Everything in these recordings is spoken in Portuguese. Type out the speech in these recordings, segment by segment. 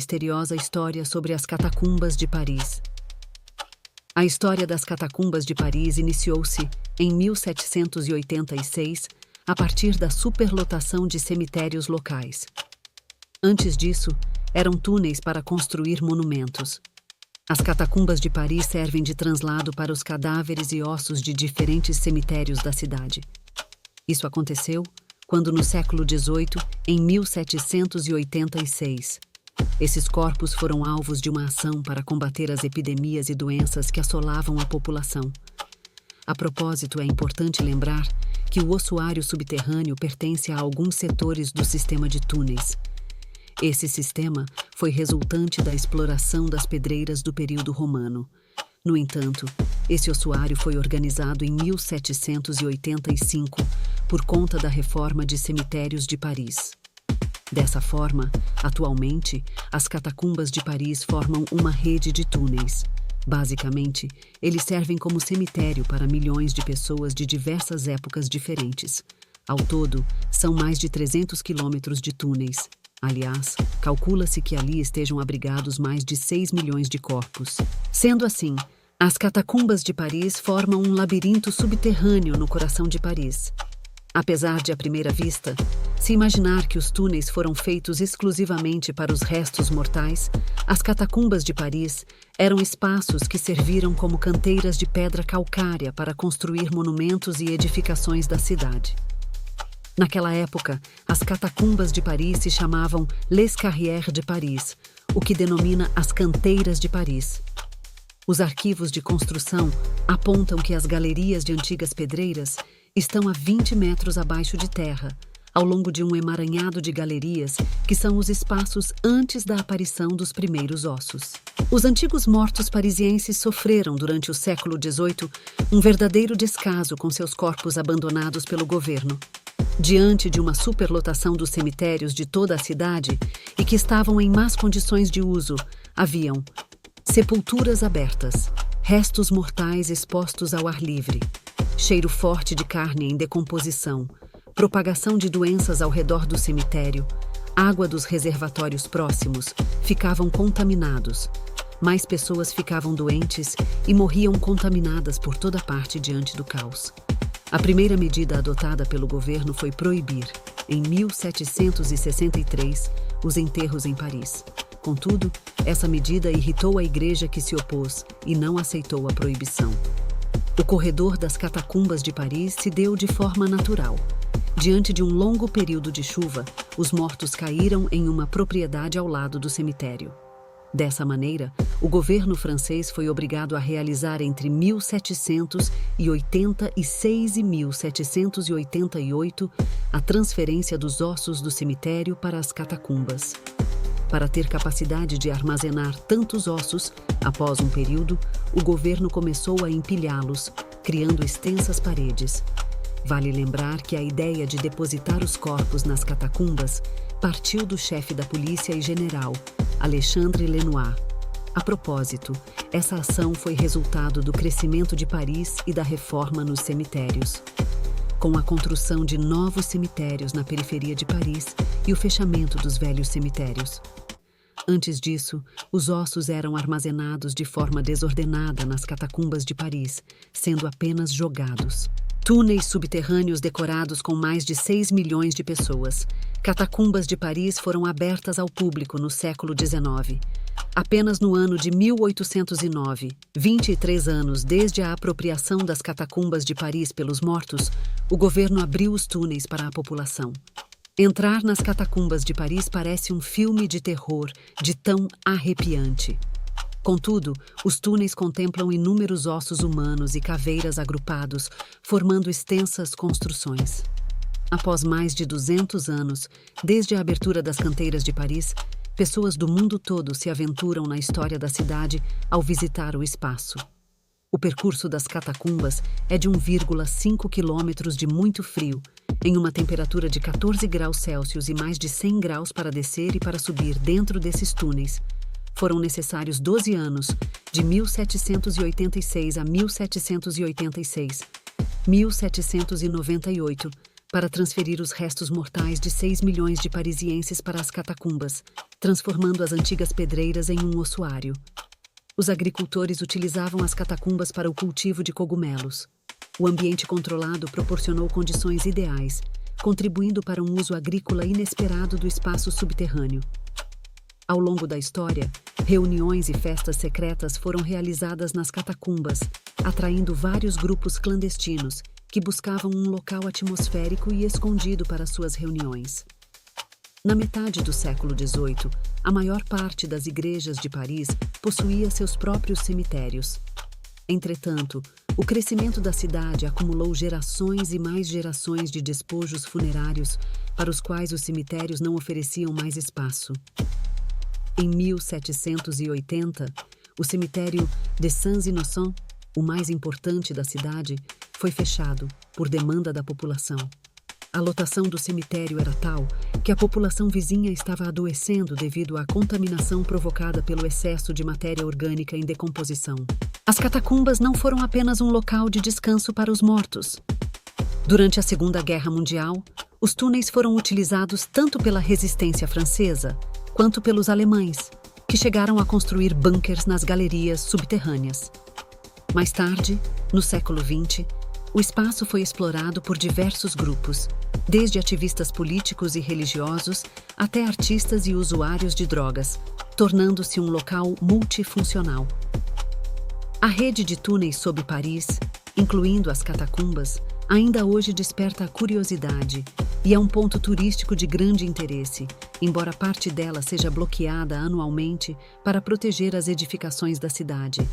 misteriosa história sobre as catacumbas de Paris. A história das catacumbas de Paris iniciou-se em 1786, a partir da superlotação de cemitérios locais. Antes disso, eram túneis para construir monumentos. As catacumbas de Paris servem de translado para os cadáveres e ossos de diferentes cemitérios da cidade. Isso aconteceu quando, no século XVIII, em 1786, esses corpos foram alvos de uma ação para combater as epidemias e doenças que assolavam a população. A propósito, é importante lembrar que o ossuário subterrâneo pertence a alguns setores do sistema de túneis. Esse sistema foi resultante da exploração das pedreiras do período romano. No entanto, esse ossuário foi organizado em 1785 por conta da reforma de cemitérios de Paris. Dessa forma, atualmente, as catacumbas de Paris formam uma rede de túneis. Basicamente, eles servem como cemitério para milhões de pessoas de diversas épocas diferentes. Ao todo, são mais de 300 quilômetros de túneis. Aliás, calcula-se que ali estejam abrigados mais de 6 milhões de corpos. Sendo assim, as catacumbas de Paris formam um labirinto subterrâneo no coração de Paris. Apesar de, à primeira vista, se imaginar que os túneis foram feitos exclusivamente para os restos mortais, as catacumbas de Paris eram espaços que serviram como canteiras de pedra calcária para construir monumentos e edificações da cidade. Naquela época, as catacumbas de Paris se chamavam Les Carrières de Paris, o que denomina as canteiras de Paris. Os arquivos de construção apontam que as galerias de antigas pedreiras estão a 20 metros abaixo de terra, ao longo de um emaranhado de galerias que são os espaços antes da aparição dos primeiros ossos. Os antigos mortos parisienses sofreram, durante o século XVIII, um verdadeiro descaso com seus corpos abandonados pelo governo. Diante de uma superlotação dos cemitérios de toda a cidade e que estavam em más condições de uso, haviam sepulturas abertas, restos mortais expostos ao ar livre, cheiro forte de carne em decomposição, propagação de doenças ao redor do cemitério, água dos reservatórios próximos ficavam contaminados, mais pessoas ficavam doentes e morriam contaminadas por toda parte diante do caos. A primeira medida adotada pelo governo foi proibir, em 1763, os enterros em Paris. Contudo, essa medida irritou a igreja que se opôs e não aceitou a proibição. O corredor das catacumbas de Paris se deu de forma natural. Diante de um longo período de chuva, os mortos caíram em uma propriedade ao lado do cemitério. Dessa maneira, o governo francês foi obrigado a realizar entre 1786 e 1788 a transferência dos ossos do cemitério para as catacumbas. Para ter capacidade de armazenar tantos ossos, após um período, o governo começou a empilhá-los, criando extensas paredes. Vale lembrar que a ideia de depositar os corpos nas catacumbas partiu do chefe da polícia e general, Alexandre Lenoir. A propósito, essa ação foi resultado do crescimento de Paris e da reforma nos cemitérios. Com a construção de novos cemitérios na periferia de Paris e o fechamento dos velhos cemitérios. Antes disso, os ossos eram armazenados de forma desordenada nas catacumbas de Paris, sendo apenas jogados. Túneis subterrâneos decorados com mais de 6 milhões de pessoas. Catacumbas de Paris foram abertas ao público no século XIX. Apenas no ano de 1809, 23 anos desde a apropriação das catacumbas de Paris pelos mortos, o governo abriu os túneis para a população. Entrar nas catacumbas de Paris parece um filme de terror, de tão arrepiante. Contudo, os túneis contemplam inúmeros ossos humanos e caveiras agrupados, formando extensas construções. Após mais de 200 anos, desde a abertura das canteiras de Paris, pessoas do mundo todo se aventuram na história da cidade ao visitar o espaço. O percurso das catacumbas é de 1,5 quilômetros de muito frio, em uma temperatura de 14 graus Celsius e mais de 100 graus para descer e para subir dentro desses túneis. Foram necessários 12 anos, de 1786 a 1786, 1798, para transferir os restos mortais de 6 milhões de parisienses para as catacumbas, transformando as antigas pedreiras em um ossuário. Os agricultores utilizavam as catacumbas para o cultivo de cogumelos. O ambiente controlado proporcionou condições ideais, contribuindo para um uso agrícola inesperado do espaço subterrâneo. Ao longo da história, reuniões e festas secretas foram realizadas nas catacumbas, atraindo vários grupos clandestinos que buscavam um local atmosférico e escondido para suas reuniões. Na metade do século XVIII, a maior parte das igrejas de Paris possuía seus próprios cemitérios. Entretanto, o crescimento da cidade acumulou gerações e mais gerações de despojos funerários para os quais os cemitérios não ofereciam mais espaço. Em 1780, o cemitério de Saint-Innocent, o mais importante da cidade, foi fechado por demanda da população. A lotação do cemitério era tal que a população vizinha estava adoecendo devido à contaminação provocada pelo excesso de matéria orgânica em decomposição. As catacumbas não foram apenas um local de descanso para os mortos. Durante a Segunda Guerra Mundial, os túneis foram utilizados tanto pela resistência francesa quanto pelos alemães, que chegaram a construir bunkers nas galerias subterrâneas. Mais tarde, no século XX, o espaço foi explorado por diversos grupos, desde ativistas políticos e religiosos até artistas e usuários de drogas, tornando-se um local multifuncional. A rede de túneis sob Paris, incluindo as catacumbas, ainda hoje desperta a curiosidade e é um ponto turístico de grande interesse, embora parte dela seja bloqueada anualmente para proteger as edificações da cidade.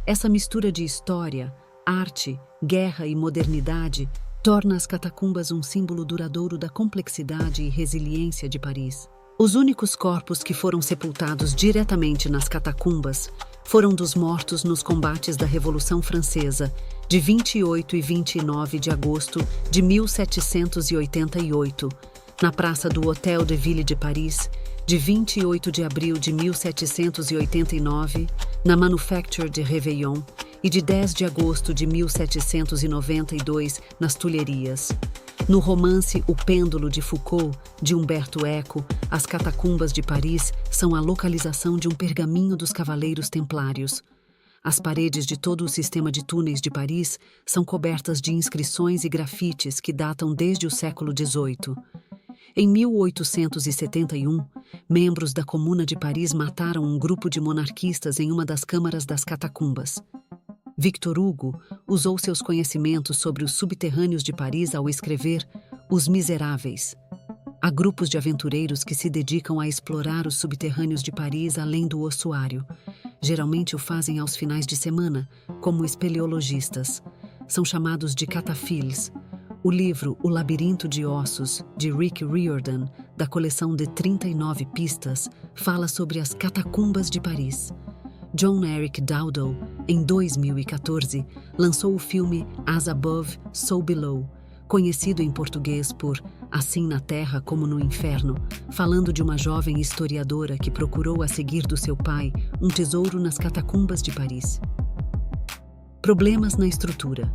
Essa mistura de história, arte, guerra e modernidade torna as catacumbas um símbolo duradouro da complexidade e resiliência de Paris. Os únicos corpos que foram sepultados diretamente nas catacumbas foram dos mortos nos combates da Revolução Francesa, de 28 e 29 de agosto de 1788, na Praça do Hôtel de Ville de Paris, de 28 de abril de 1789, na Manufacture de Réveillon, e de 10 de agosto de 1792, nas Tulherias. No romance O Pêndulo de Foucault, de Umberto Eco, as catacumbas de Paris são a localização de um pergaminho dos Cavaleiros Templários. As paredes de todo o sistema de túneis de Paris são cobertas de inscrições e grafites que datam desde o século XVIII. Em 1871, membros da Comuna de Paris mataram um grupo de monarquistas em uma das câmaras das catacumbas. Victor Hugo usou seus conhecimentos sobre os subterrâneos de Paris ao escrever Os Miseráveis. Há grupos de aventureiros que se dedicam a explorar os subterrâneos de Paris além do ossuário. Geralmente o fazem aos finais de semana, como espeleologistas. São chamados de cataphiles. O livro O Labirinto de Ossos, de Rick Riordan, da coleção de 39 pistas, fala sobre as catacumbas de Paris. John Eric Dowdall, em 2014, lançou o filme As Above, So Below, conhecido em português por Assim na Terra como no Inferno, falando de uma jovem historiadora que procurou a seguir do seu pai um tesouro nas catacumbas de Paris. Problemas na estrutura.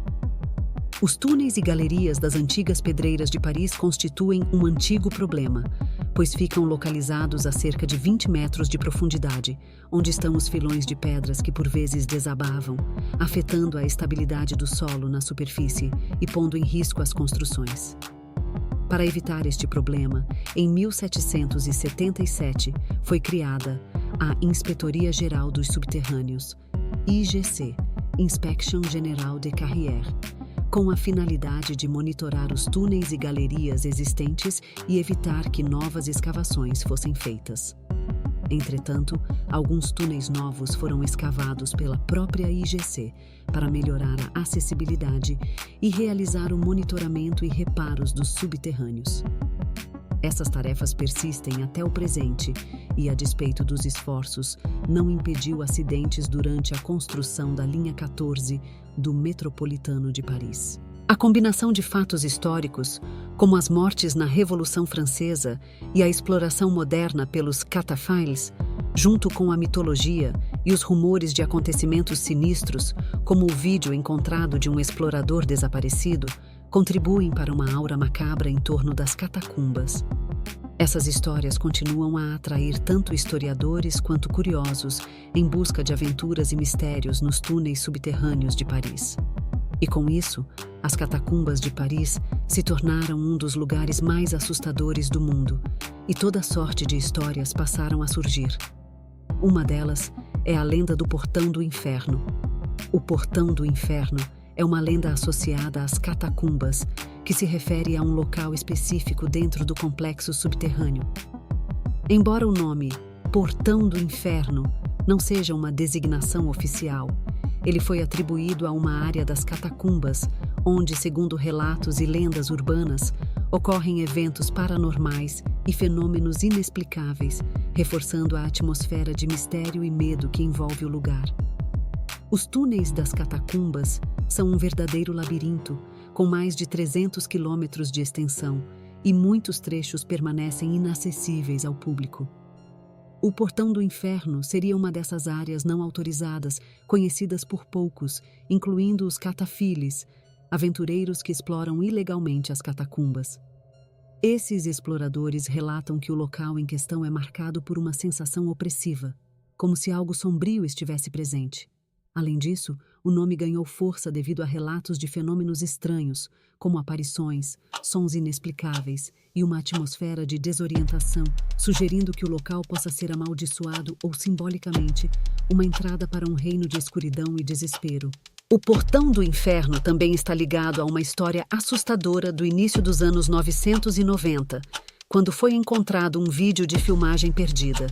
Os túneis e galerias das antigas pedreiras de Paris constituem um antigo problema, pois ficam localizados a cerca de 20 metros de profundidade, onde estão os filões de pedras que por vezes desabavam, afetando a estabilidade do solo na superfície e pondo em risco as construções. Para evitar este problema, em 1777 foi criada a Inspetoria Geral dos Subterrâneos, IGC, Inspection Générale des Carrières, com a finalidade de monitorar os túneis e galerias existentes e evitar que novas escavações fossem feitas. Entretanto, alguns túneis novos foram escavados pela própria IGC para melhorar a acessibilidade e realizar o monitoramento e reparos dos subterrâneos. Essas tarefas persistem até o presente e, a despeito dos esforços, não impediu acidentes durante a construção da linha 14 do Metropolitano de Paris. A combinação de fatos históricos, como as mortes na Revolução Francesa e a exploração moderna pelos cataphiles, junto com a mitologia e os rumores de acontecimentos sinistros, como o vídeo encontrado de um explorador desaparecido, contribuem para uma aura macabra em torno das catacumbas. Essas histórias continuam a atrair tanto historiadores quanto curiosos em busca de aventuras e mistérios nos túneis subterrâneos de Paris. E com isso, as catacumbas de Paris se tornaram um dos lugares mais assustadores do mundo, e toda sorte de histórias passaram a surgir. Uma delas é a lenda do Portão do Inferno. O Portão do Inferno é uma lenda associada às catacumbas, que se refere a um local específico dentro do complexo subterrâneo. Embora o nome Portão do Inferno não seja uma designação oficial, ele foi atribuído a uma área das catacumbas, onde, segundo relatos e lendas urbanas, ocorrem eventos paranormais e fenômenos inexplicáveis, reforçando a atmosfera de mistério e medo que envolve o lugar. Os túneis das catacumbas são um verdadeiro labirinto, com mais de 300 quilômetros de extensão, e muitos trechos permanecem inacessíveis ao público. O Portão do Inferno seria uma dessas áreas não autorizadas, conhecidas por poucos, incluindo os catafiles, aventureiros que exploram ilegalmente as catacumbas. Esses exploradores relatam que o local em questão é marcado por uma sensação opressiva, como se algo sombrio estivesse presente. Além disso, o nome ganhou força devido a relatos de fenômenos estranhos, como aparições, sons inexplicáveis e uma atmosfera de desorientação, sugerindo que o local possa ser amaldiçoado ou, simbolicamente, uma entrada para um reino de escuridão e desespero. O Portão do Inferno também está ligado a uma história assustadora do início dos anos 990, quando foi encontrado um vídeo de filmagem perdida.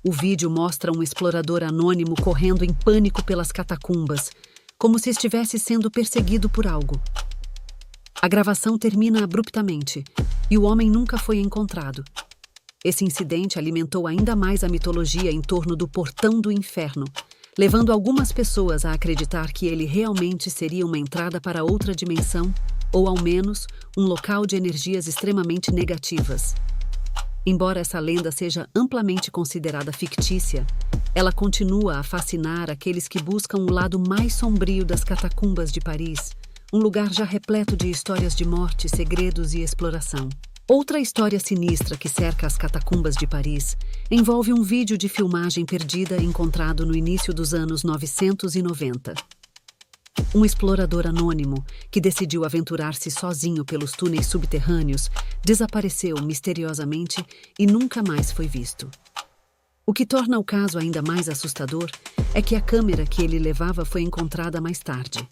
O vídeo mostra um explorador anônimo correndo em pânico pelas catacumbas, como se estivesse sendo perseguido por algo. A gravação termina abruptamente e o homem nunca foi encontrado. Esse incidente alimentou ainda mais a mitologia em torno do Portão do Inferno, levando algumas pessoas a acreditar que ele realmente seria uma entrada para outra dimensão ou, ao menos, um local de energias extremamente negativas. Embora essa lenda seja amplamente considerada fictícia, ela continua a fascinar aqueles que buscam o lado mais sombrio das catacumbas de Paris, um lugar já repleto de histórias de morte, segredos e exploração. Outra história sinistra que cerca as catacumbas de Paris envolve um vídeo de filmagem perdida encontrado no início dos anos 990. Um explorador anônimo, que decidiu aventurar-se sozinho pelos túneis subterrâneos, desapareceu misteriosamente e nunca mais foi visto. O que torna o caso ainda mais assustador é que a câmera que ele levava foi encontrada mais tarde.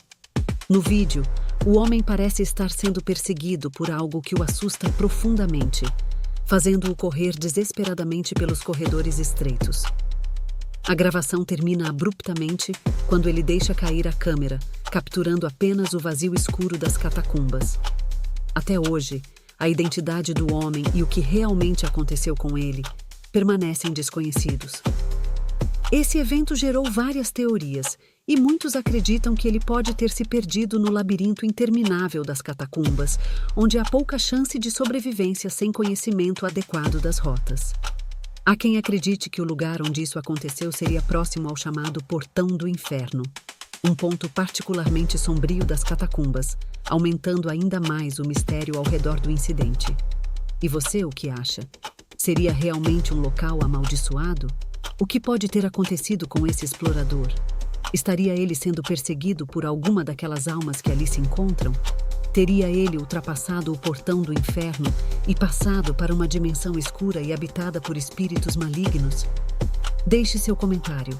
No vídeo, o homem parece estar sendo perseguido por algo que o assusta profundamente, fazendo-o correr desesperadamente pelos corredores estreitos. A gravação termina abruptamente quando ele deixa cair a câmera, capturando apenas o vazio escuro das catacumbas. Até hoje, a identidade do homem e o que realmente aconteceu com ele permanecem desconhecidos. Esse evento gerou várias teorias, e muitos acreditam que ele pode ter se perdido no labirinto interminável das catacumbas, onde há pouca chance de sobrevivência sem conhecimento adequado das rotas. Há quem acredite que o lugar onde isso aconteceu seria próximo ao chamado Portão do Inferno, um ponto particularmente sombrio das catacumbas, aumentando ainda mais o mistério ao redor do incidente. E você o que acha? Seria realmente um local amaldiçoado? O que pode ter acontecido com esse explorador? Estaria ele sendo perseguido por alguma daquelas almas que ali se encontram? Teria ele ultrapassado o portão do inferno e passado para uma dimensão escura e habitada por espíritos malignos? Deixe seu comentário.